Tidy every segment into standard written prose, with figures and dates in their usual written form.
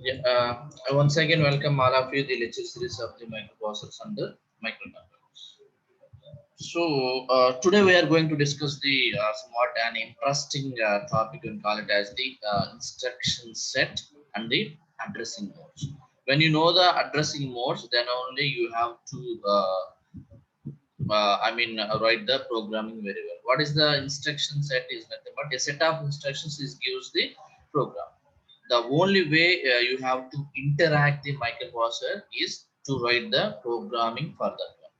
Yeah, I once again welcome all of you the lecture series of the microprocessors and the microcontrollers. So today we are going to discuss the somewhat an interesting topic and call it as the instruction set and the addressing modes. When you know the addressing modes, then only you have to write the programming very well. What is the instruction set is nothing but a set of instructions is gives the program. The only way you have to interact the microprocessor is to write the programming for that one.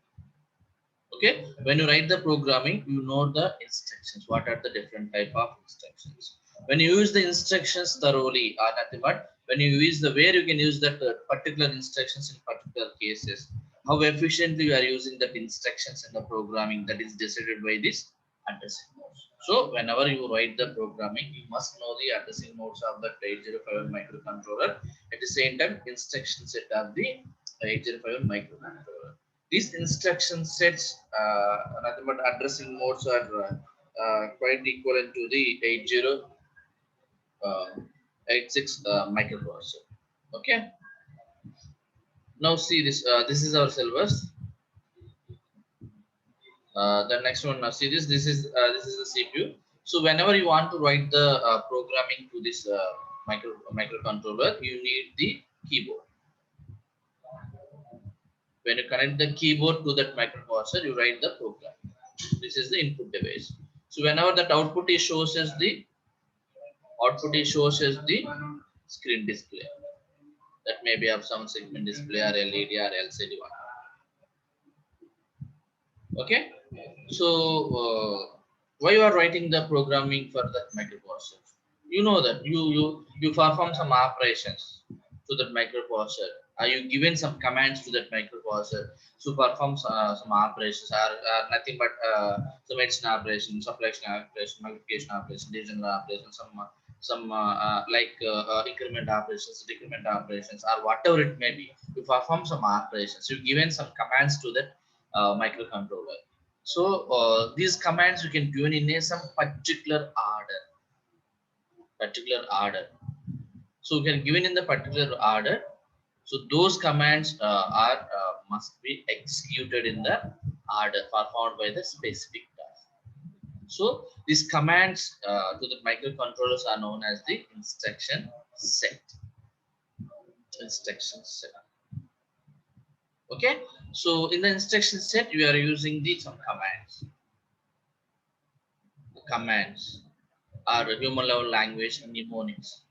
Okay, when you write the programming, you know the instructions, what are the different type of instructions. When you use the instructions thoroughly or nothing but when you use the where you can use that particular instructions in particular cases, how efficiently you are using that instructions in the programming, that is decided by this addressing modes. So whenever you write the programming, you must know the addressing modes of the 8051 microcontroller. At the same time, instruction set of the 8051 microcontroller. These instruction sets, nothing but addressing modes are quite equivalent to the 8086 microprocessor. Okay. Now see this. This is our syllabus. The next one. Now see this. This is the CPU. So whenever you want to write the programming to this microcontroller, you need the keyboard. When you connect the keyboard to that microprocessor, you write the program. This is the input device. So whenever that output is shows as the screen display. That may be of some segment display or LED or LCD one. Okay. So why you are writing the programming for that microprocessor? You know that you perform some operations to that microprocessor. Are you given some commands to that microprocessor to perform some operations are nothing but some addition operation, subtraction operation, multiplication operation, division operation, increment operations, decrement operations, or whatever it may be. You perform some operations. You given some commands to that microcontroller. So these commands you can given in some particular order. So you can given in the particular order. So those commands are must be executed in the order performed by the specific task. So these commands to the microcontrollers are known as the instruction set. Instruction set. Okay. So in the instruction set, you are using the some commands. Commands are human level language mnemonics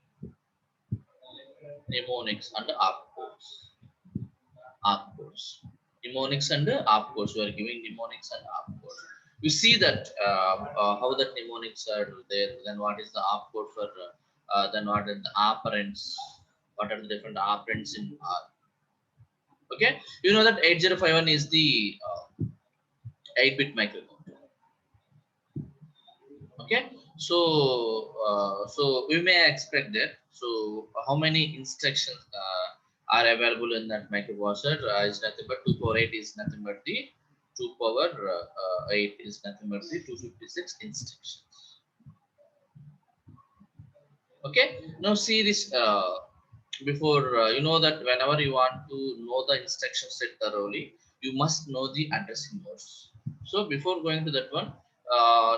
and opcodes. Opcodes. Mnemonics and opcodes. We are giving mnemonics and opcodes. You see that how the mnemonics are there. Then what is the opcode for? Then what are the operands? What are the different operands in R? Okay, you know that 8051 is the 8-bit microcontroller. Okay, so we may expect that. So how many instructions are available in that microprocessor? Is nothing but 2 power 8 is nothing but the 2 power 8 is nothing but the 256 instructions. Okay, now see this. Before you know that whenever you want to know the instruction set thoroughly, you must know the addressing modes. So before going to that one,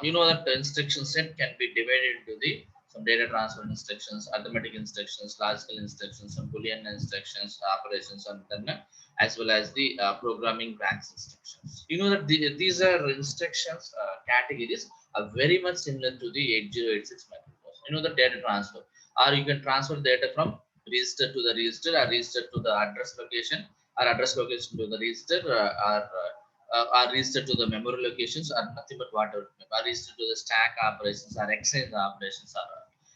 you know that the instruction set can be divided into the some data transfer instructions, arithmetic instructions, logical instructions, some boolean instructions, operations, and then as well as the programming branch instructions. You know that these are instructions categories are very much similar to the 8086 microprocessor. You know the data transfer, or you can transfer data from register to the register, or register to the address location, or address location to the register, or register to the memory locations, or nothing but whatever, or register to the stack operations, or exchange operations, or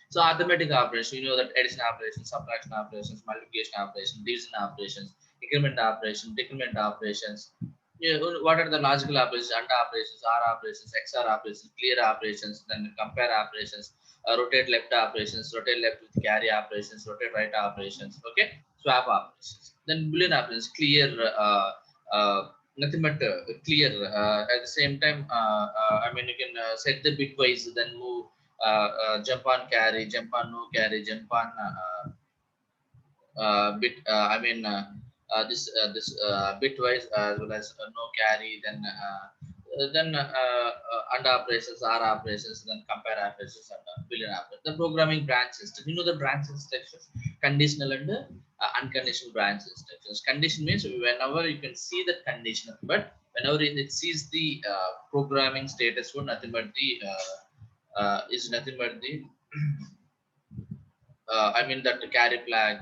so arithmetic operations. You know that addition operations, subtraction operations, multiplication operations, division operations, increment operations, decrement operations. Yeah, what are the logical operations, AND operations, OR operations, XOR operations, clear operations, then compare operations, rotate left operations, rotate left with carry operations, rotate right operations, okay, swap operations. Then boolean operations, clear, nothing but clear. At the same time, you can set the bitwise, then move, jump on carry, jump on no carry, jump on bit bitwise as well as no carry, then under operations, R operations, then compare operations, and boolean operations. The programming branch system, you know the branch instructions, conditional and unconditional branch instructions. Condition means whenever you can see the condition, but whenever it sees the programming status for nothing but the is nothing but the I mean that carry flag,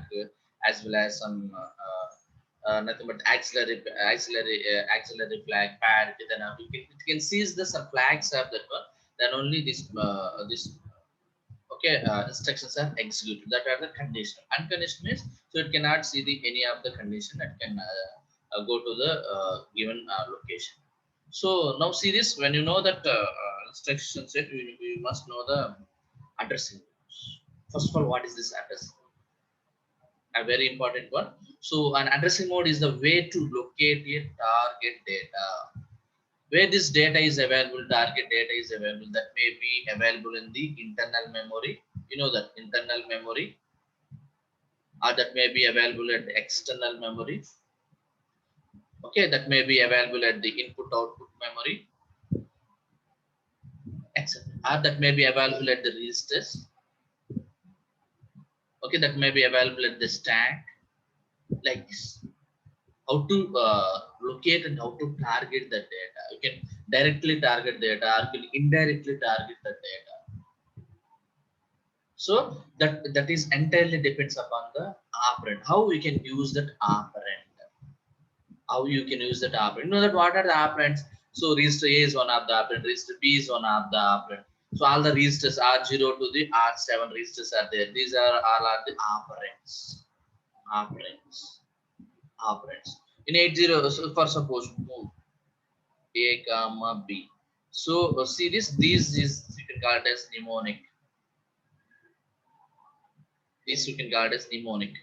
as well as some nothing but auxiliary flag pad. Then it can seize the some flags of that one. Then only this okay instructions are executed. That are the conditional. Unconditional is so it cannot see the any of the condition that can go to the given location. So now see this, when you know that instruction set, you must know the addressing. First of all, what is this address? A very important one. So an addressing mode is the way to locate a target data. Where this data is available, target data is available, that may be available in the internal memory. You know that internal memory, or that may be available at the external memory. Okay, that may be available at the input output memory, etc. Or that may be available at the registers. Okay, that may be available at the stack, like this. How to locate and how to target the data. You can directly target data or you can indirectly target the data. So that is entirely depends upon the operand. How we can use that operand. How you can use that operand. You know that what are the operands? So register A is one of the operand, register B is one of the operand. So all the registers R0 to the R7 registers are there. These are all are the operands. Operands. Operands. In 80, so for suppose move A comma B. So see this, these is you can call it as mnemonic. This you can call it as mnemonic.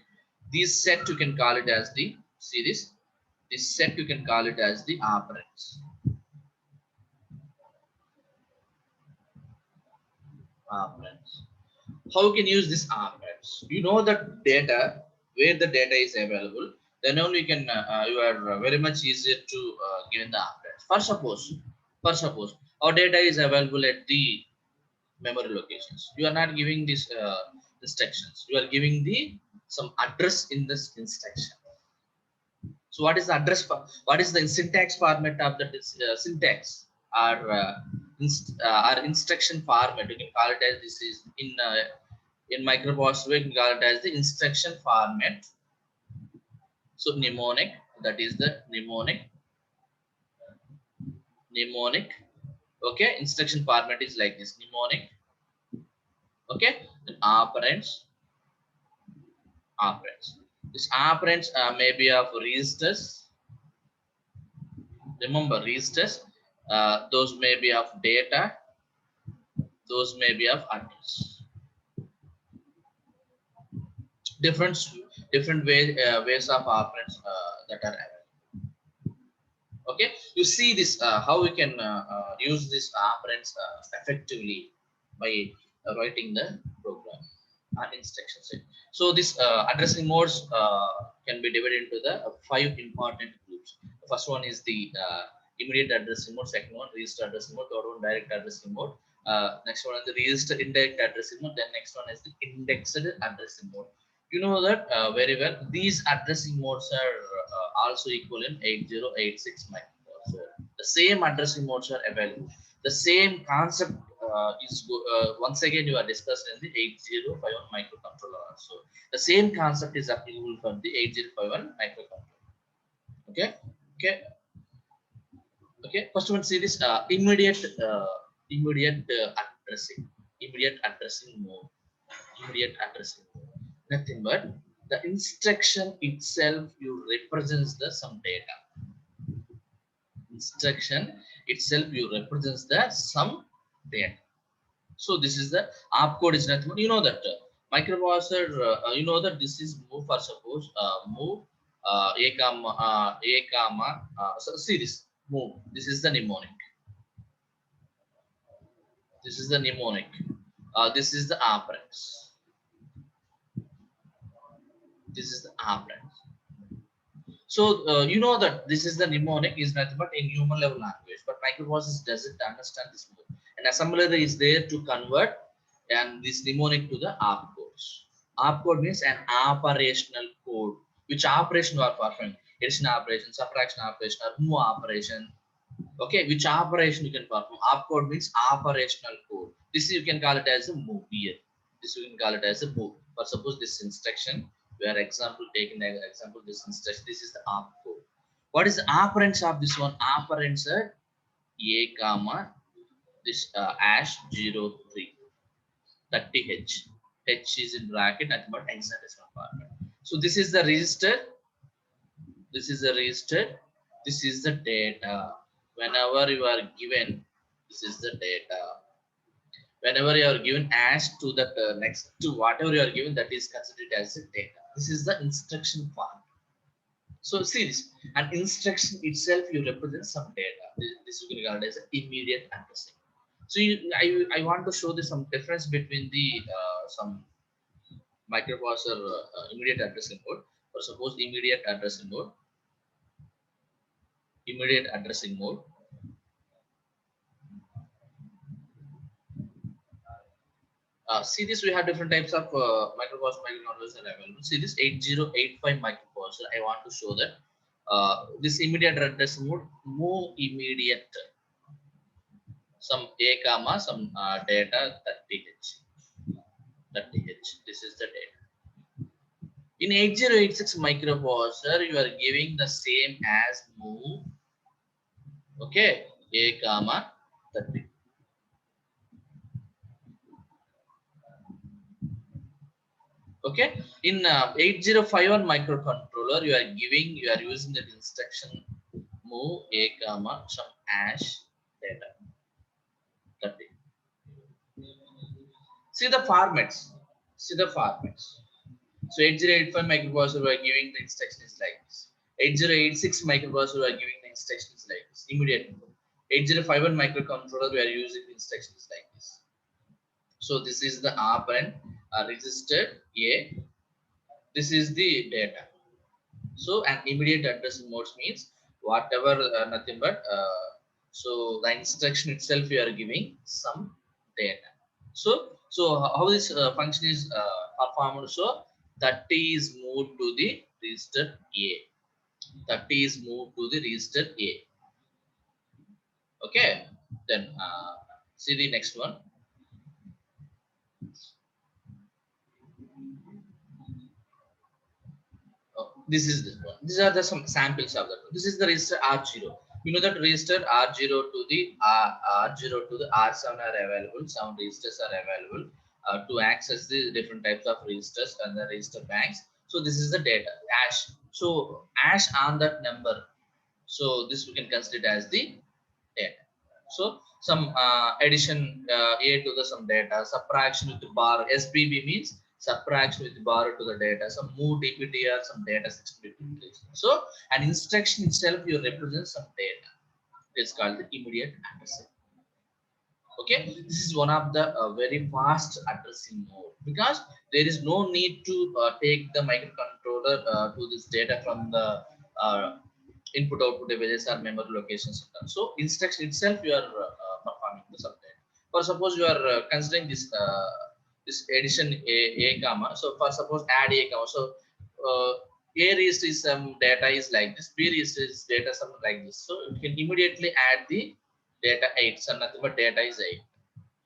This set you can call it as the, see this, this set you can call it as the operands. Operands. How you can use this operands? You know the data, where the data is available, then only you can you are very much easier to give the operands. For suppose our data is available at the memory locations. You are not giving these instructions. You are giving the some address in this instruction. So what is the address? What is the syntax format of that syntax or instruction format? You can call it as this is in Microprocessor. We can call it as the instruction format. So mnemonic, that is the mnemonic. Okay, instruction format is like this mnemonic. Okay, then operands. These operands may be of registers. Remember registers. Those may be of data. Those may be of address. Different ways of operands that are available. Okay, you see this how we can use this operands effectively by writing the program or instruction set. So this addressing modes can be divided into the 5 important groups. The first one is the immediate addressing mode, second one register addressing mode, third one direct addressing mode, next one is the register indirect addressing mode, then next one is the indexed addressing mode. You know that very well. These addressing modes are also equal in 8086 microprocessor. The same addressing modes are available. The same concept is once again you are discussed in the 8051 microcontroller also. The same concept is applicable for the 8051 microcontroller. Okay, okay, okay. First one, see this immediate addressing, immediate addressing mode, immediate addressing mode. Nothing but the instruction itself you represents the some data. Instruction itself you represents the some data. So this is the opcode is nothing but you know that microprocessor you know that this is move for suppose move a comma so see this move. This is the mnemonic. This is the mnemonic. This is the operands. This is the operand. So you know that this is the mnemonic is nothing but in human level language, but microprocessor doesn't understand this mode. An assembler is there to convert and this mnemonic to the opcodes. Opcode means an operational code. Which operation you are performing? Addition operation, subtraction operation, or move operation. Okay, which operation you can perform? Opcode means operational code. This you can call it as a move here. This you can call it as a move. But suppose this instruction, where example taking an example, this instruction, this is the opcode. What is the operands of this one? Operands are a comma this hash 03 30h. H is in bracket, nothing but hexadecimal format. So this is the register. This is the register. This is the data. Whenever you are given, this is the data. Whenever you are given hash to that next to whatever you are given, that is considered as the data. This is the instruction part. So see this, an instruction itself you represent some data. This you can regard as immediate addressing. So I want to show this some difference between the some microprocessor immediate addressing mode. Or suppose immediate addressing mode. See this, we have different types of microcontrollers are available. See this 8085 microprocessor. I want to show that this immediate address mode, move immediate, some a comma some data 30h. This is the data. In 8086 microprocessor, you are giving the same as move. Okay, a comma 30. Okay, in 8051 microcontroller, you are using that instruction move a comma some hash data 30. See the formats. See the formats. So 8085 microprocessor, we are giving the instructions like this. 8086 microprocessor, we are giving the instructions like this. Immediate. 8051 microcontroller, we are using the instructions like this. So this is the operand registered A. This is the data. So an immediate addressing mode means whatever nothing but so the instruction itself you are giving some data. So how this function is performed? So 30 is moved to the register A. 30 is moved to the register A. Okay. Then see the next one. This is this one. These are the some samples of that. This is the register R0. You know that register R0 to the R0 to the R7 are available. Some registers are available to access the different types of registers and the register banks. So this is the data hash. So hash on that number. So this we can consider it as the data. So some addition A to the some data, subtraction with the bar. SBB means subtraction with the bar to the data. Some move DPTR, some data 6-bit replacement. So an instruction itself you represent some data. It's called the immediate addressing. Okay, this is one of the very fast addressing mode because there is no need to take the microcontroller to this data from the input output devices or memory locations. So instruction itself you are performing the subdata. For suppose you are considering this addition a comma. So for suppose add a comma. So a register is some data is like this. B register is data something like this. So you can immediately add the data 8. So nothing but data is 8.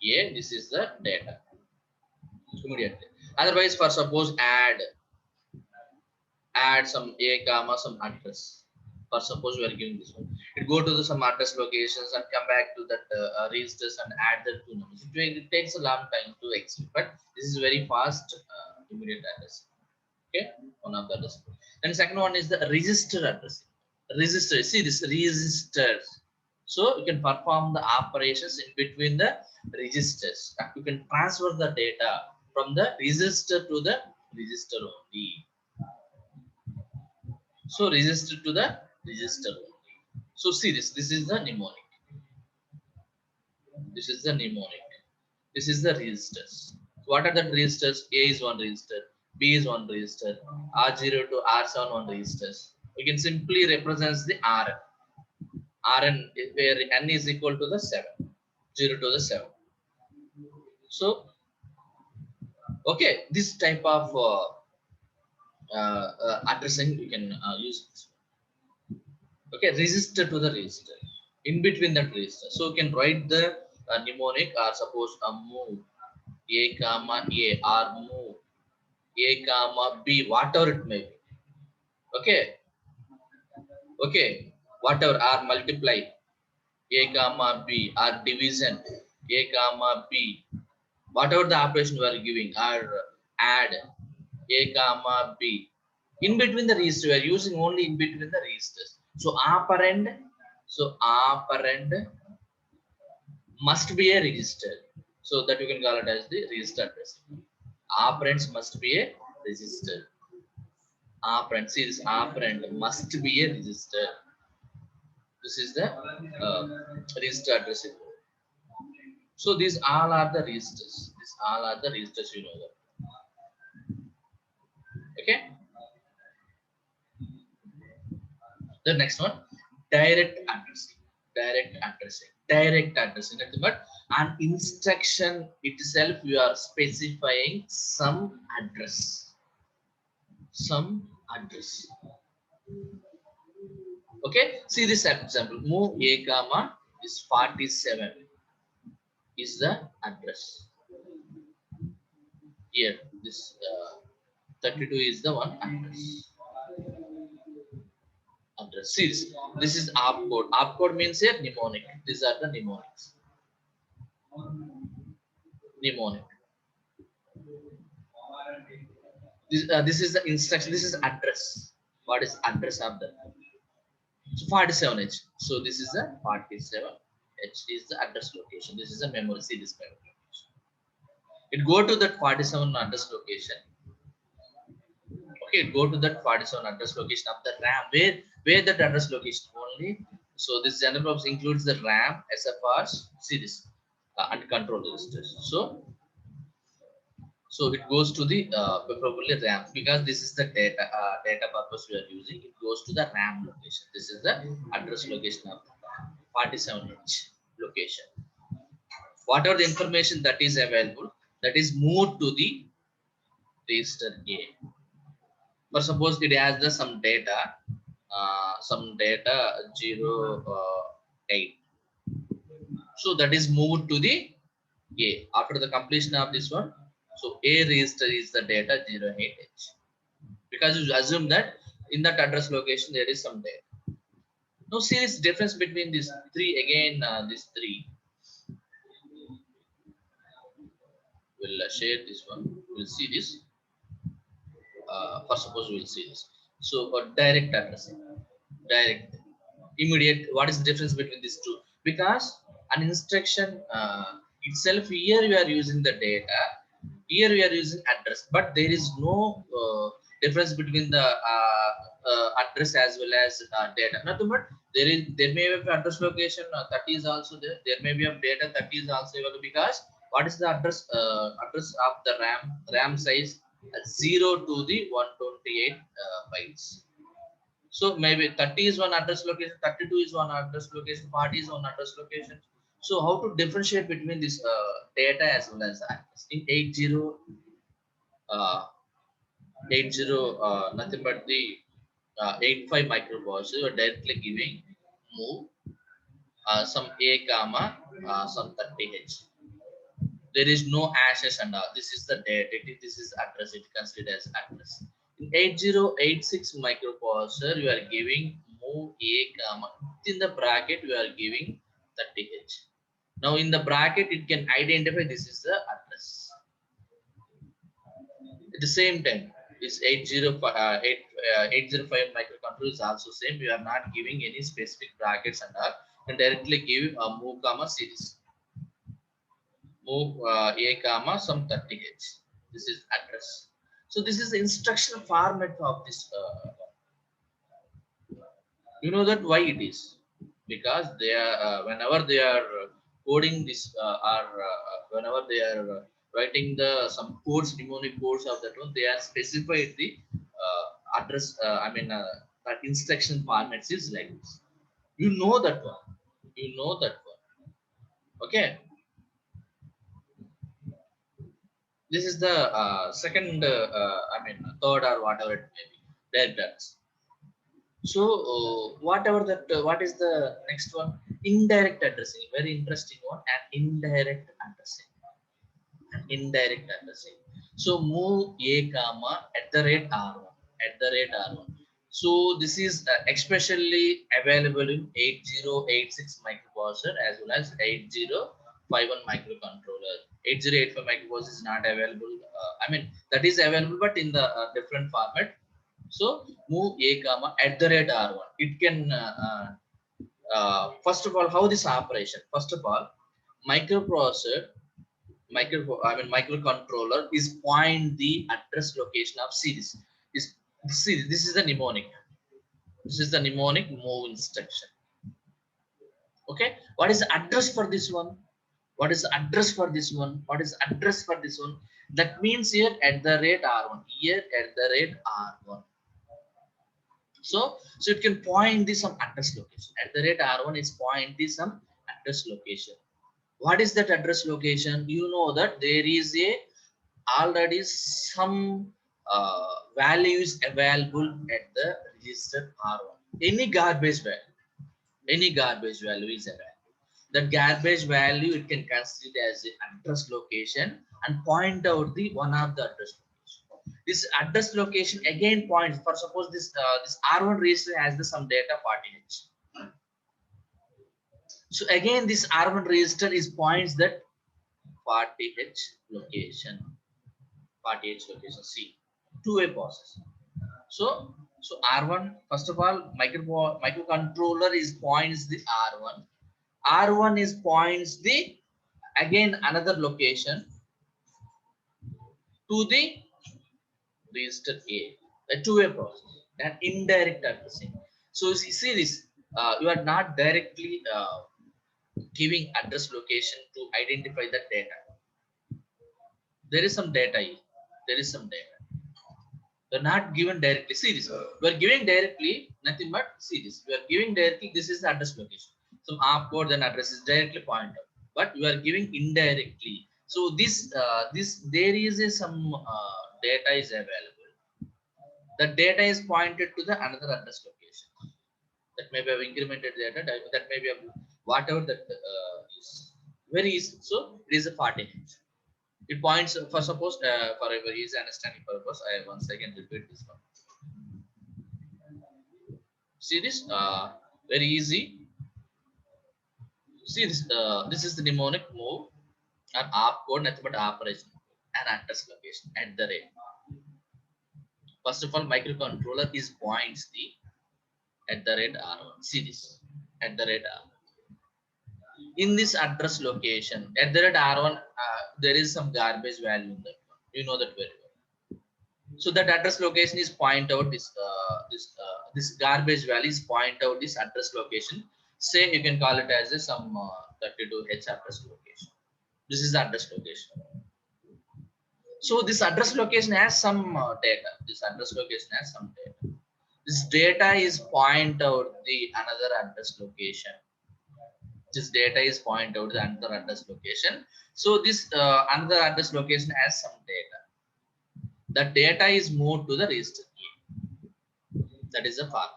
A, this is the data immediately. Otherwise, for suppose add some a comma some address. For suppose we are giving this one, it go to the some address locations and come back to that registers and add the two numbers. It takes a long time to execute, but this is very fast immediate address. Okay, one of the address. Then second one is the register address. Register. See this registers. So you can perform the operations in between the registers. You can transfer the data from the register to the register only. So register to the register only. So see this. This is the mnemonic. This is the mnemonic. This is the registers. So what are the registers? A is one register. B is one register, R0 to R7 one registers. We can simply represent the Rn. Rn where n is equal to the 7, 0 to the 7. So, okay, this type of addressing you can use. Okay, register to the register in between that register. So you can write the mnemonic or suppose a move A comma A or move A comma B, whatever it may be. Okay, okay, whatever, or multiply A comma B or division A comma B, whatever the operation you are giving, or add A comma B. In between the register, we are using only in between the registers. So operand, must be a register. So that you can call it as the register address. Operands must be a register. Operand, see this operand must be a register. This is the register address. So these all are the registers. These all are the registers, you know that. Okay. The next one, direct addressing. Direct addressing. Direct addressing. Nothing but an instruction itself, you are specifying some address. Some address. Okay. See this example. Move A comma is 47 is the address. Here this 32 is the one address. Address. See this is opcode. Opcode means a mnemonic. These are the mnemonics. Mnemonic. This is the instruction. This is address. What is address of the? So 47H. So this is the 47H is the address location. This is a memory. See this memory location. It go to that 47 address location. Okay, go to that 47 address location of the RAM. Where that address location only. So this general purpose includes the RAM, SFRs. See this and control registers. So it goes to the probably RAM, because this is the data purpose we are using. It goes to the RAM location. This is the address location of 47H location. Whatever the information that is available, that is moved to the register A. But suppose it has the some data 08. So that is moved to the A after the completion of this one. So A register is the data 08H, because you assume that in that address location there is some data. Now see this difference between these three again. These three will share this one. We'll see this. First, suppose we'll see this. So direct addressing, direct, immediate. What is the difference between these two? Because an instruction itself, here you are using the data, here we are using address, but there is no difference between the address as well as data. Nothing but there may be address location 30 is also there. There may be of data 30 is also available, because what is the address of the RAM size 0 to the 128 bytes. So maybe 30 is one address location, 32 is one address location, 40 is one address location. So how to differentiate between this data as well as address? In 80 nothing but the 85 microprocessor, you are directly giving move some A comma some 30H. There is no hashes and all. This is the data. This is address. It considered as address. In 8086 microprocessor, you are giving move A comma. In the bracket, you are giving 30H. Now in the bracket, it can identify this is the address. At the same time, this 805 microcontroller is also same. We are not giving any specific brackets and all. You can directly give a move comma series. Move A comma some 30H. This is address. So this is the instruction format of this. You know that why it is? Because they are whenever they are coding this or whenever they are writing the some codes, mnemonic codes of that one, they are specified the address. That instruction formats is like this. You know that one. You know that one. Okay. This is the second. Third or whatever it may be. Direct. So whatever that, what is the next one? Indirect addressing, very interesting one. And indirect addressing, and indirect addressing. So move a comma at the rate r1, at the rate r1. So this is especially available in 8086 microprocessor as well as 8051 microcontroller. 8085 microprocessor is not available. That is available but in the different format. So move a comma at the rate r1. It can first of all, how this operation? First of all, microprocessor, microcontroller is point the address location of series. Is series. This is the mnemonic. This is the mnemonic move instruction. Okay. What is the address for this one? What is the address for this one? What is the address for this one? That means here at the rate r1. Here at the rate r1. So it can point the some address location. At the rate r1 is point the some address location. What is that address location? You know that there is a already some values available at the register r1. Any garbage value, any garbage value is available. That garbage value, it can consider as the address location and point out the one of the address location. This address location again points, for suppose this this r1 register has the some data 40h. So again this r1 register is points that 40h location. 40h location. See, two-way process. So r1, first of all, microcontroller is points the r1. R1 is points the again another location to the register A. A two-way process. And indirect addressing. So you see this, you are not directly giving address location to identify the data. There is some data here. There is some data. You're not given directly. See this. We are giving directly nothing but see this. We are giving directly. This is the address location. Some opcode and address is directly pointed, but you are giving indirectly. So this there is some data is available. The data is pointed to the another address location. That may be have incremented data. That may be a, whatever that is very easy. So it is a 40. It points for suppose for a very easy understanding purpose. I once again repeat this one. See this very easy. See this. This is the mnemonic move and opcode, nothing but operation and address location at the rate. First of all, microcontroller is points the at the rate r1. See this at the rate r1. In this address location at the rate r1, there is some garbage value in that one. You know that very well. So that address location is point out this this garbage value is point out this address location. Say you can call it as a some 32h address location. This is the address location. So this address location has some data. This address location has some data. This data is point out the another address location. This data is point out the another address location. So this another address location has some data. The data is moved to the register A. That is the file.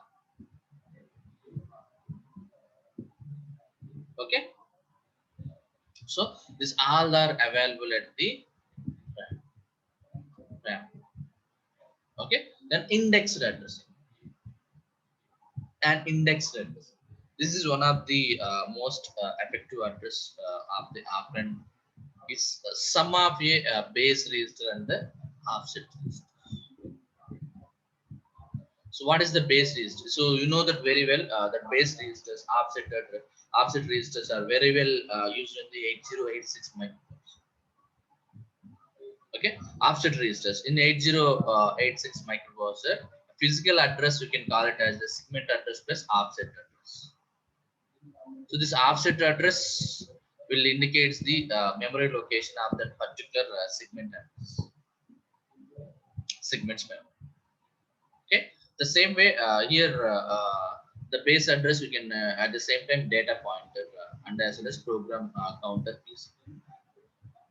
Okay. So these all are available at the RAM. Okay. Then indexed addressing. And indexed addressing. This is one of the most effective address of the operand. Is sum of a base register and the offset register. So what is the base register? So you know that very well. That base registers, offset registers are very well used in the 8086 microprocessor. Okay, offset registers in 8086 microprocessor. Physical address you can call it as the segment address plus offset address. So this offset address will indicates the memory location of that particular segments memory. Okay, the same way here the base address we can at the same time data pointer and as well as program counter piece.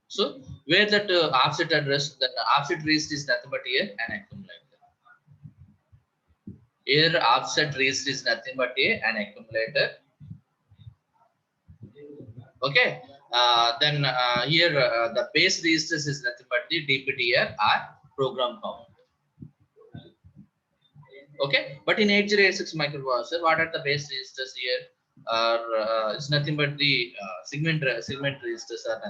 So where that offset address, that offset register is nothing but here an accumulator. Here offset register is nothing but here an accumulator. Okay, then here the base registers is nothing but the DPTR or program counter. Okay, but in 8086 microprocessor, what are the base registers here? It's nothing but the segment registers are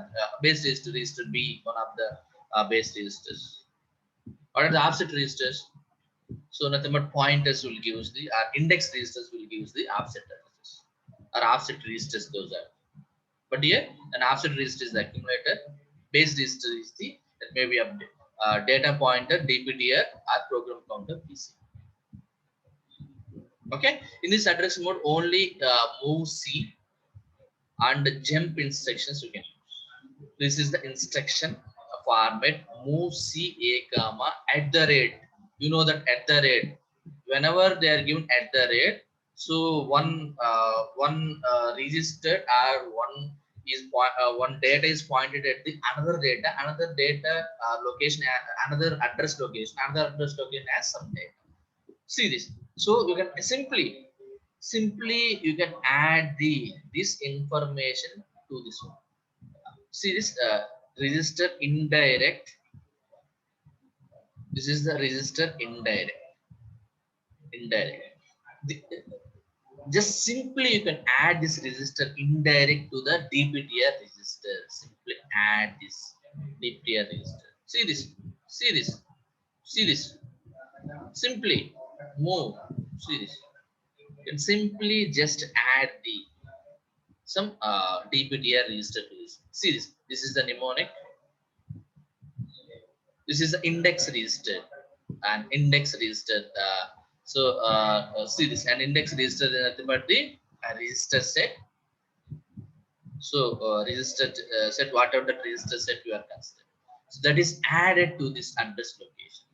base register B, one of the base registers. What are the offset registers? So nothing but pointers will give us the index registers will give us the offset addresses or offset registers, those are. But here an offset register is the accumulator, base register is the that may be a data pointer DPTR or program counter PC. Okay, in this address mode only move C and jump instructions you can use. This is the instruction format move C a comma at the rate. You know that at the rate, whenever they are given at the rate, so one registered or one data is pointed at the another data location, another address location has some data. See this. So you can simply you can add this information to this one. See this register indirect. This is the register indirect. Just simply you can add this register indirect to the DPTR register. Simply add this DPTR register. See this. See this. See this. Simply move. See this. You can simply just add some DPTR register to this. See this. This is the mnemonic. This is the index register. An index register. See this. An index register is nothing but the register set. So register set, whatever that register set you are considering. So that is added to this address location.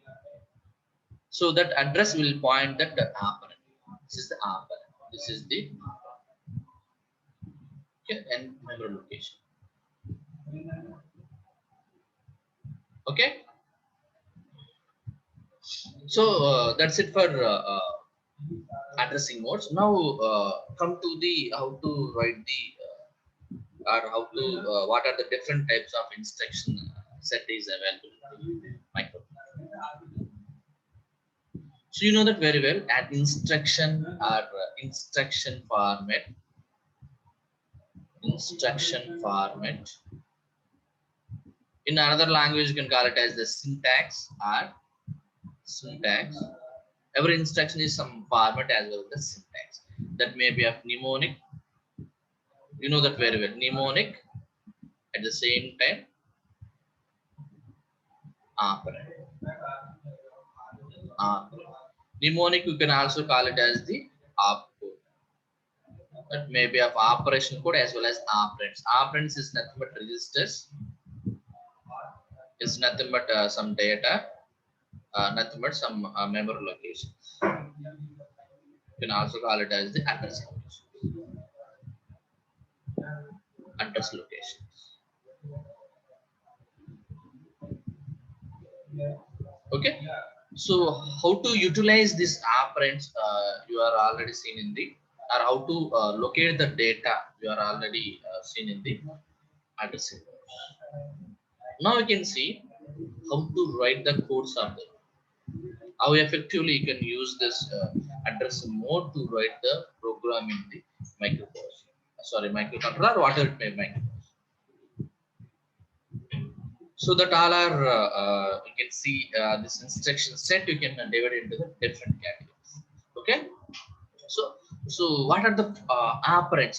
So that address will point that operand. This is the operand. This is the okay, and memory location. Okay. So that's it for addressing modes. Now come to the how to write the or how to what are the different types of instruction set is available in the microcontroller. So you know that very well. An instruction or instruction format. Instruction format. In another language, you can call it as the syntax or syntax. Every instruction is some format as well as the syntax. That may be of mnemonic. You know that very well. Mnemonic at the same time operand. Mnemonic you can also call it as the opcode. That may be of operation code as well as operands. Operands is nothing but registers. It's nothing but some data. Nothing but some memory locations. You can also call it as the address locations. Address locations. Okay. So how to utilize this operands you are already seen in the, or how to locate the data you are already seen in the address. Now you can see how to write the codes of the, how effectively you can use this address mode to write the program in the microcontroller, whatever it may be. So that all are you can see this instruction set you can divide into the different categories. Okay. So what are the operand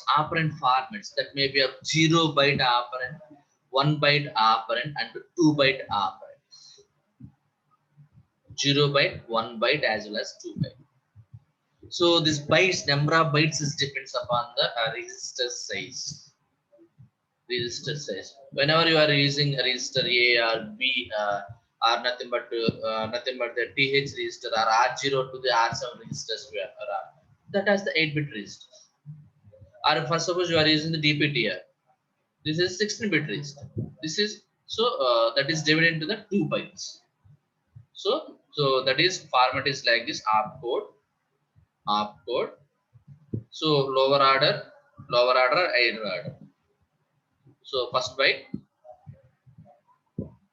formats? That may be a 0-byte operand, 1-byte operand, and 2-byte operands. 0-byte, 1-byte, as well as 2-byte. So this bytes, number of bytes is depends upon the register size. register size. Whenever you are using a register A or B or nothing but the TH register or R0 to the R7 registers, that has the 8-bit registers. Or for suppose you are using the DPTR, this is 16-bit register. This is so that is divided into the 2 bytes. So that is format is like this: opcode. So lower order, higher order. So first byte,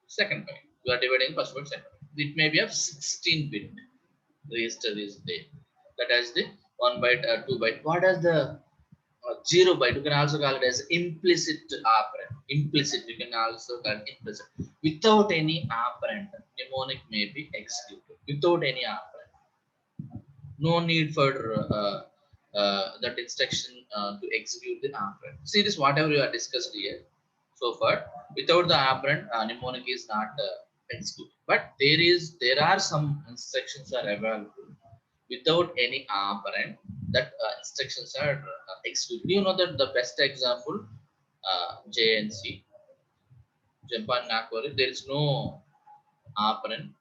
second byte. You are dividing first byte, second byte. It may be of 16-bit register is there. That has the 1 byte or 2 byte. What is the 0 byte? You can also call it as implicit operand. Implicit, you can also call it implicit. Without any operand, mnemonic may be executed. Without any operand. No need for that instruction to execute the operand. See this, whatever you are discussed here so far, without the operand, mnemonic is not executed. But there are some instructions are available without any operand that instructions are executed. You know that the best example, JNC, Japan Nakori, there is no operand.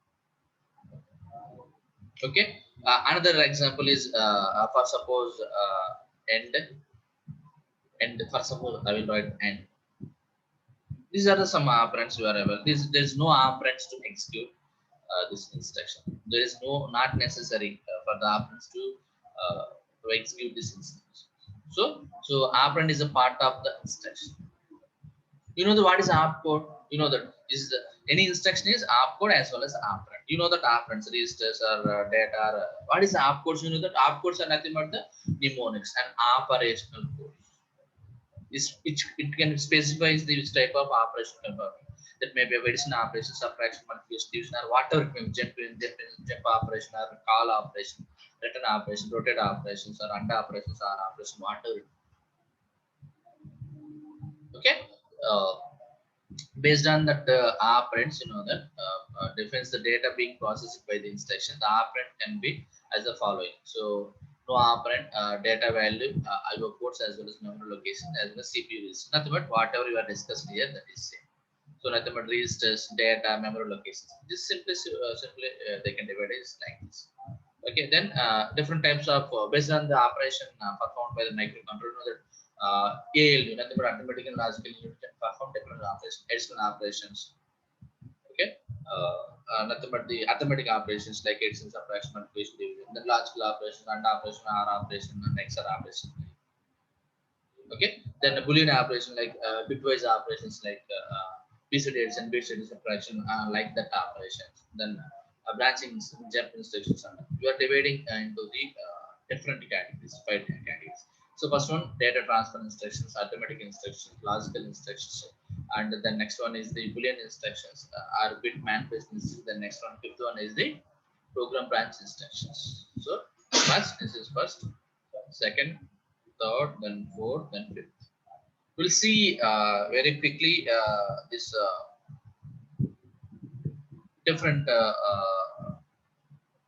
Okay. Another example is for suppose end, for suppose I will write end. These are the some operands you are available. There is no operands to execute this instruction. There is not necessary for the operands to execute this instruction. So operand is a part of the instruction. You know what is opcode? You know that this is any instruction is opcode as well as operand. You know that operands, registers or data. What is opcodes? You know that opcodes are nothing but the mnemonics and operational codes. It can specify which type of operation performing. That may be a addition operation, subtraction, multiplication, division, or whatever it may be, jump operation, or call operation, return operation, rotate operations, or undo operations, or operation, whatever. Okay. Based on that operands, you know that defines the data being processed by the instruction. The operand can be as the following. So no operand, data value, IO ports as well as memory location as well as CPU is nothing but whatever you are discussed here, that is same. So nothing but registers, data, memory locations. This simply they can divide it like this. Okay, then different types of based on the operation performed by the microcontroller. You know that ALU, nothing but arithmetic and logical unit, can perform different operations, additional operations. Okay, nothing but the arithmetic operations like addition, subtraction, multiplication, division. Then logical operations, AND operation, OR operation, and XOR operation. Okay, then a Boolean operation like bitwise operations like BCD addition, BCD subtraction, like that operations. Then branching, jump instructions. You are dividing into the different categories, 5 categories. So first one, data transfer instructions, arithmetic instructions, logical instructions, and the next one is the Boolean instructions, or bit manipulation instructions. The next one, fifth one is the program branch instructions. So first, this is first, second, third, then fourth, then fifth. We'll see very quickly this different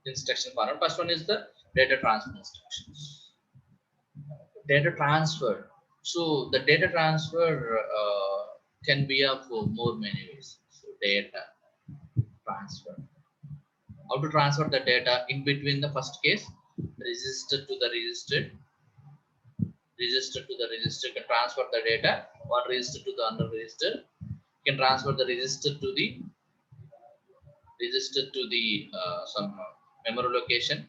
instruction pattern. First one is the data transfer instructions. Data transfer. So the data transfer can be of more many ways. So data transfer. How to transfer the data in between the first case, register to the registered, register to the register, can transfer the data, one register to the another register, can transfer the register to the some memory location,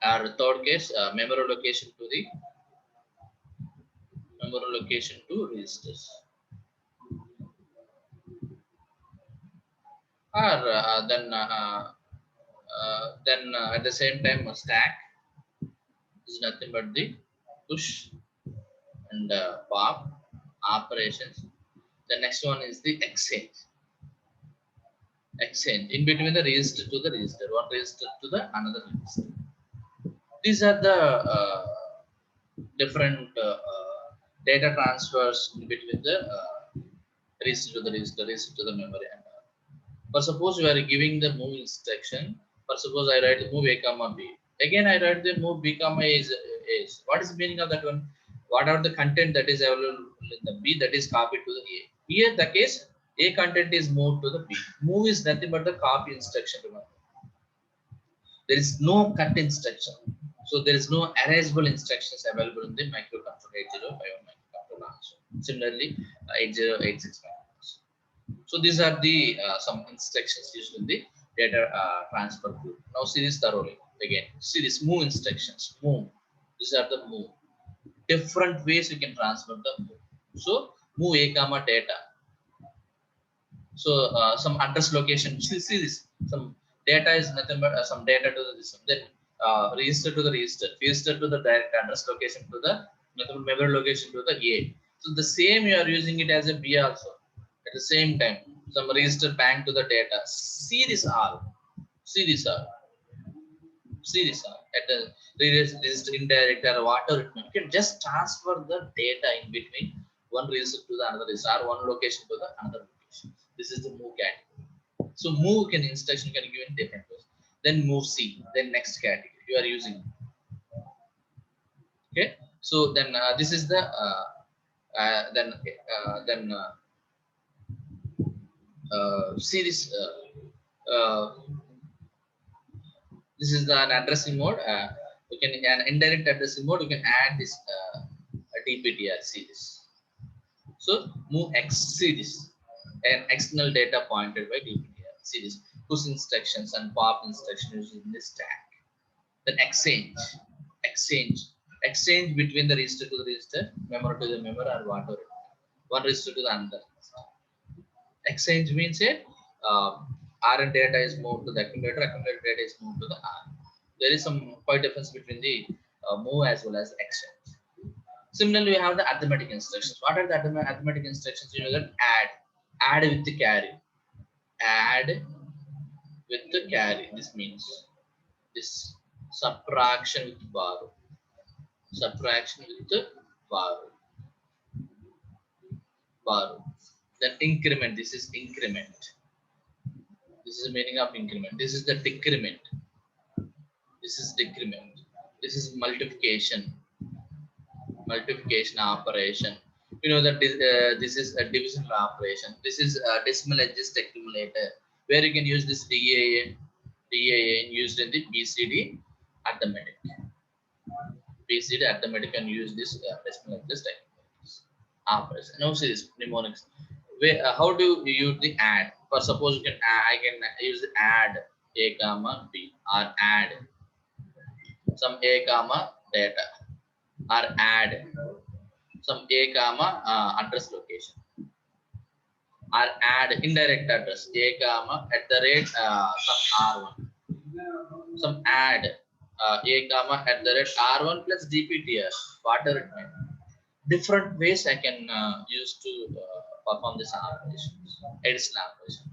or third case, memory location to the registers, or then at the same time a stack is nothing but the push and pop operations. The next one is the exchange. In between the register to the register, one register to the another register. These are the different data transfers in between the register to the register to the memory. And for suppose you are giving the move instruction. For suppose I write move A comma B. Again I write the move B comma A is. What is the meaning of that one? whatever the content that is available in the B, that is copied to the A. Here the case A content is moved to the B. Move is nothing but the copy instruction. Remember, there is no cut instruction. So there is no erasable instructions available in the microcontroller 8051 microcontroller also. Similarly, 8086 microcontroller. So these are the some instructions used in the data transfer group. Now see this thoroughly again. See this move instructions. Move. These are the move. Different ways you can transfer the move. So move a comma data. So some address location. See this. Some data is nothing but some data to the system. Then register to the register to the direct address location to the memory location to the A. So the same you are using it as a B also. At the same time, some register bank to the data. See this all. See this all. See this all. At the register indirect or whatever it may. You can just transfer the data in between one register to the another register or one location to the another location. This is the move category. So move can instruction can give in different ways. Then move C. Then next category you are using. Okay. So then this is the see this. This is an addressing mode. You can an indirect addressing mode. You can add this DPTR. See this. So move X. See this. An external data pointed by DPTR. See this. Push instructions and pop instructions in this stack. Then exchange between the register to the register, memory to the memory, or whatever. One register to the another. Exchange means it. R data is moved to the accumulator data is moved to the R. There is some quite difference between the move as well as exchange. Similarly, we have the arithmetic instructions. What are the arithmetic instructions? You know that add with the carry, add with the carry. This means this subtraction with borrow, subtraction with the borrow. Then increment. This is increment. This is the meaning of increment. This is the decrement. This is decrement. This is multiplication. Multiplication operation. You know that this is a division operation. This is a decimal adjust accumulator, where you can use this DAA used in the BCD arithmetic. BCD arithmetic can use this decimal adjust operation. Now see this mnemonics. How do you use the add? For suppose you can I can use the add a comma b, or add some a comma data, or add some a comma address location, or add indirect address a comma at the rate some r1, some add a comma at the rate r1 plus dptr, whatever it may be. Different ways I can use to perform this operations, addition operation.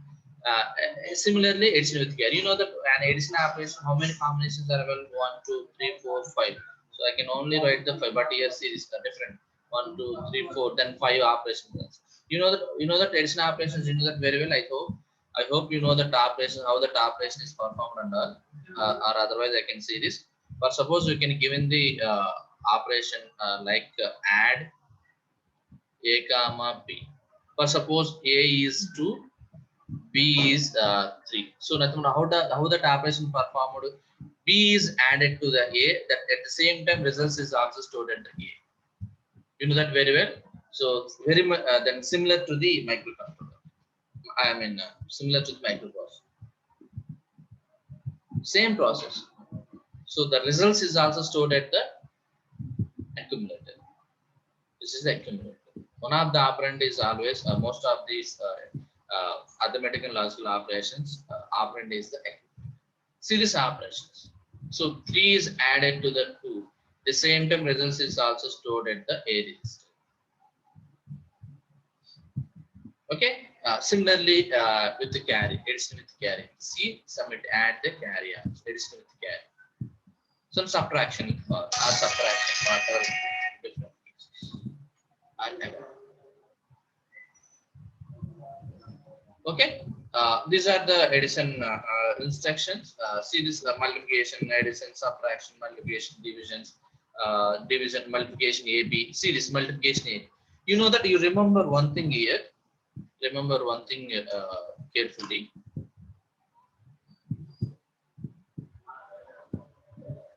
Similarly, addition with carry. You know that an addition operation, how many combinations are available? 1, 2, 3, 4, 5. So I can only write the 5, but here series are different. 1, 2, 3, 4, then 5 operations. You know that addition operations. You know that very well. I hope you know that operation, how that operation is performed and all. Or otherwise I can see this. But suppose you can given the operation like add a comma b. But suppose a is 2, b is 3. So nothing how that operation performed. B is added to the a. That at the same time results is also stored at the a. You know that very well. So very much then similar to the microcontroller. I mean similar to the microprocessor. Same process. So the results is also stored at the accumulator. This is the accumulator. One of the operand is always most of these arithmetic and logical operations operand is the series operations. So 3 is added to the 2. The same time results is also stored at the A register. Okay. Similarly with the carry, addition with carry. See, submit add the carry, addition with carry. Some subtraction with or subtraction, whatever different cases. Okay. These are the addition instructions. See this multiplication, addition, subtraction, multiplication, divisions, division, multiplication A, B, series, multiplication A. You know that you remember one thing here. Remember one thing carefully.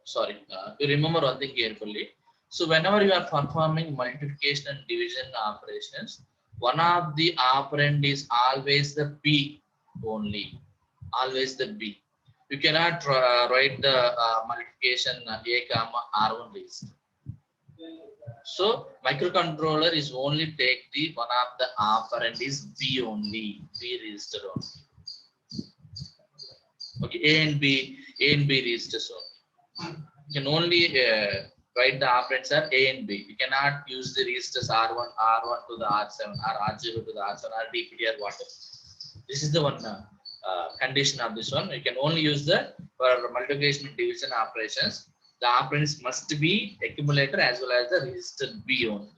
Sorry, you remember one thing carefully. So whenever you are performing multiplication and division operations, one of the operand is always the B only, always the B. You cannot write the multiplication A comma R1 register. So microcontroller is only take the one of the operand is B only, B register only. Okay, A and B registers only. You can only write the operands are A and B. You cannot use the registers R1 to the R7, or R0 to the R7, or DPTR whatever. This is the one condition of this one. You can only use the for multiplication and division operations. The operands must be accumulator as well as the register B only.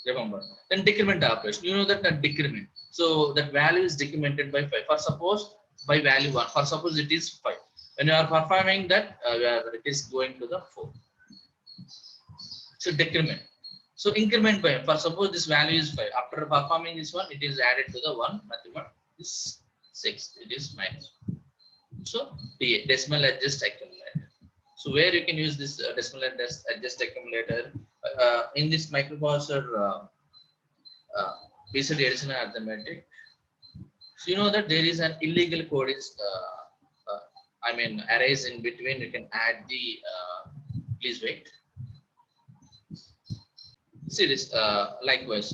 Remember. Then decrement operation. You know that decrement. So that value is decremented by 5. For suppose by value 1. For suppose it is 5. When you are performing that, it is going to the 4. So decrement. So increment by, for suppose this value is 5. After performing this one, it is added to the 1. Nothing but is 6. It is minus. So decimal adjust accumulator. So where you can use this decimal adjust accumulator in this microprocessor BCD addition arithmetic. So you know that there is an illegal code is I mean arrays in between. You can add the please wait. See this likewise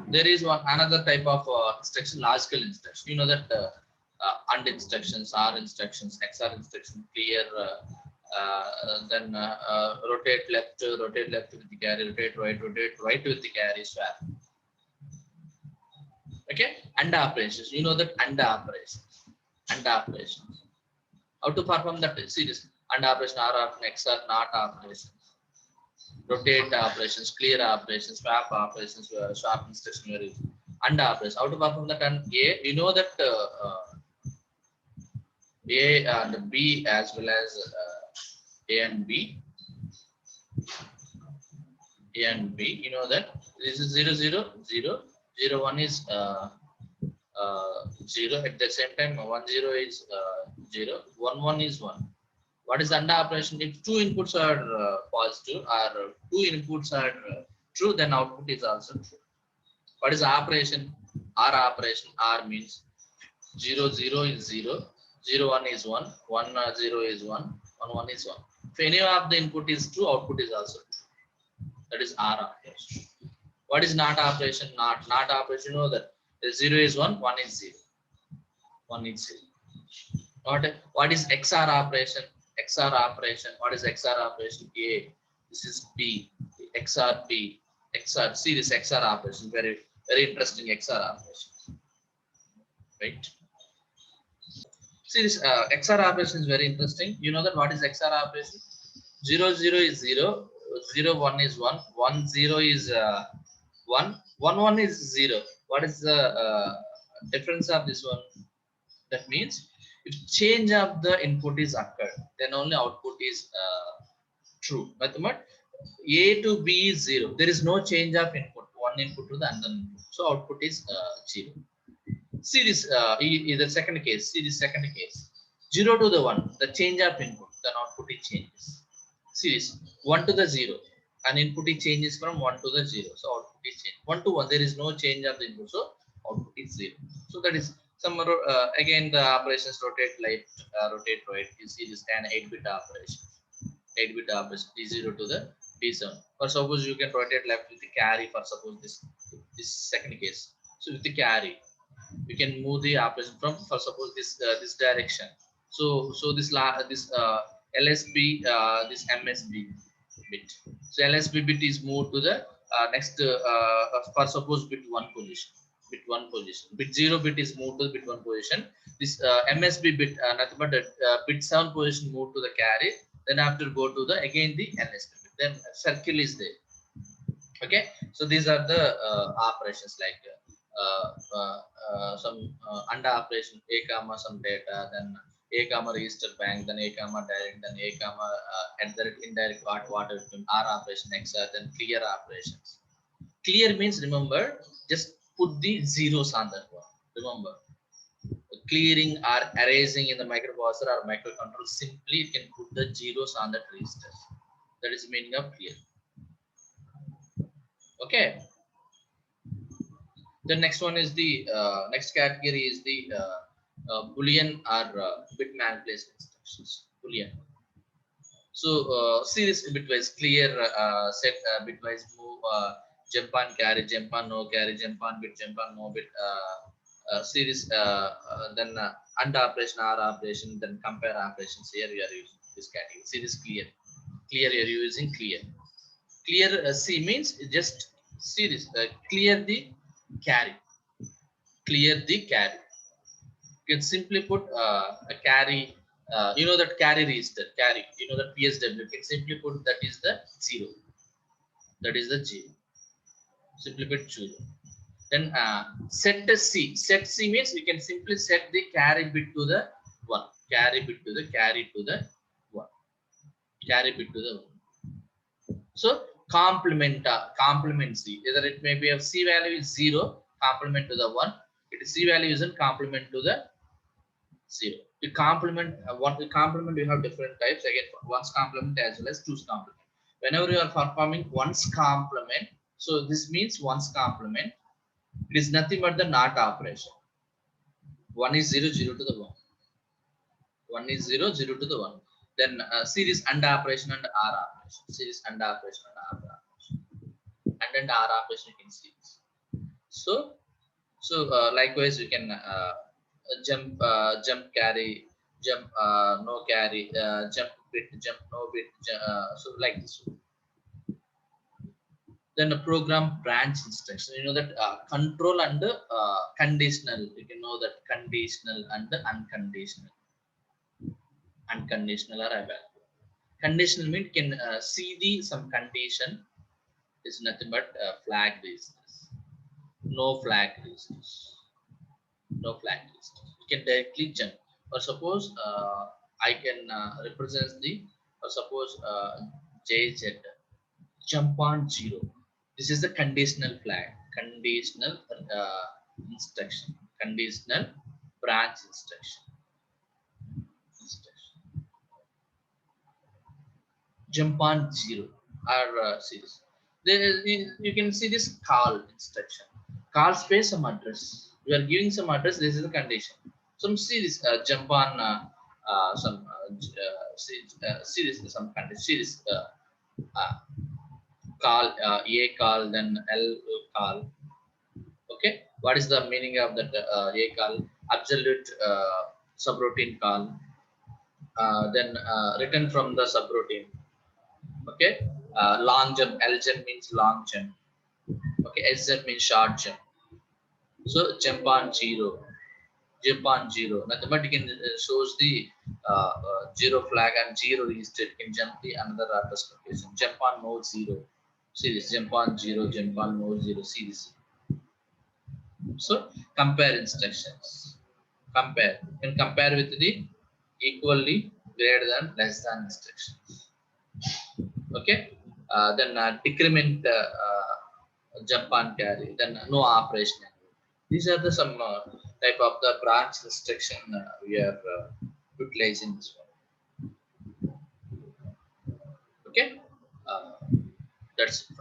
there is one another type of instruction, logical instruction. You know that AND instructions, OR instructions, XOR instruction, clear, then rotate left with the carry, rotate right with the carry, swap. Okay, AND operations. You know that AND operations. How to perform that? See this AND operation, OR operation, XOR, NOT operations, rotate operations, clear operations, swap operations, swap instruction, AND operations. How to perform that? And A, you know that A and B as well as A and B. You know that this is 0 0 0 0 1 is 0. At the same time 1 0 is 0, 1 1 is 1. What is AND operation? If two inputs are positive or two inputs are true, then output is also true. What is operation? R operation. R means 0 0 is 0, 0 1 is 1, 1 0 is 1, 1 1 is 1. If any of the input is true, output is also true. That is R operation. What is NOT operation? Not operation. You know that 0 is 1, 1 is 0. 1 is 0. What is XOR operation? XOR operation. What is XOR operation? A. This is B. XOR B. XOR. See this XOR operation. Very interesting XOR operation. Right. See this XOR operation is very interesting. You know that what is XOR operation? 0 0 is 0. 0 1 is 1. 1 0 is 1. 1 1 is 0. What is the difference of this one? That means if change of the input is occurred, then only output is true. But A to B is 0. There is no change of input. One input to the other input. So output is 0. See this is the second case. See this second case. 0 to the 1. The change of input. Then output is changes. See this 1 to the 0. An input is changes from 1 to the 0. So output is change. 1 to 1. There is no change of the input. So output is 0. So that is some again the operations rotate left, rotate right. You see this an 8-bit operation. 8-bit operation D0 to the D7. For suppose you can rotate left with the carry. For suppose this second case. So with the carry, you can move the operation from for suppose this direction. So this LSB this MSB bit. So LSB bit is moved to the next for suppose bit 1 position. Bit 0 bit is moved to the bit 1 position. This MSB bit nothing but bit 7 position moved to the carry. Then after go to the again the LSB bit. Then circle is there. Okay. So these are the operations like some AND operation, A comma some data, then A comma register bank, then A comma direct, then A comma at the indirect water R operation, XR, then clear operations. Clear means, remember, just put the zeros on that one. Remember, clearing or erasing in the microprocessor or microcontroller, simply you can put the zeros on that registers. That is the meaning of clear. Okay. The next one is the next category is the Boolean or bit manipulation instructions. Boolean. So series bitwise clear, set, bitwise move, jump on carry, jump on no carry, jump on bit, jump on no bit, series, then AND operation, R operation, then compare operations. Here we are using this category. Series clear. Clear, you are using clear. Clear C means just series, clear the carry. Clear the carry. You can simply put a carry, you know that carry register, carry, you know that PSW, you can simply put that is the 0. That is the 0. Simply put 0. Then set the C. Set C means you can simply set the carry bit to the 1. Carry bit to the 1. Carry bit to the 1. So complement C. Either it may be a C value is 0, complement to the 1. It is C value isn't, complement to the 0. To complement the complement, you have different types. Again, one's complement as well as two's complement. Whenever you are performing one's complement, so this means one's complement, it is nothing but the NOT operation. 1 is 0, 0 to the 1. 1 is 0, 0 to the 1. Then series AND operation and R operation. Series AND operation and R operation. And R operation you can see. So likewise you can jump carry, jump no carry, jump bit, jump no bit, so like this. Then the program branch instruction, you know that control and conditional, you can know that conditional and unconditional. Unconditional are available. Conditional means can see the some condition is nothing but flag registers. No flag registers. No flag registers. You can directly jump. Or suppose I can represent the, or suppose JZ jump on 0. This is the conditional flag. Conditional instruction. Conditional branch instruction. Jump on 0 or series. There is, you can see this call instruction. Call space some address. We are giving some address. This is the condition. Some series jump on some series, some condition series call, A call, then L call. Okay, what is the meaning of that A call? Absolute subroutine call. Then written from the subroutine. Okay, long jump. L jump means long jump. Okay, S jump means short jump. So jump on 0. Jump on 0. Nothing but you can shows the 0 flag and 0 registered. You can jump the another address location. Jump on no 0. Series. Jump on 0. Jump on no 0. Series. So compare instructions. Compare. You can compare with the equally, greater than, less than instructions. Okay. Then decrement, jump on carry. Then no operation. These are the some type of the branch instruction we are utilizing this one. Okay. That's it.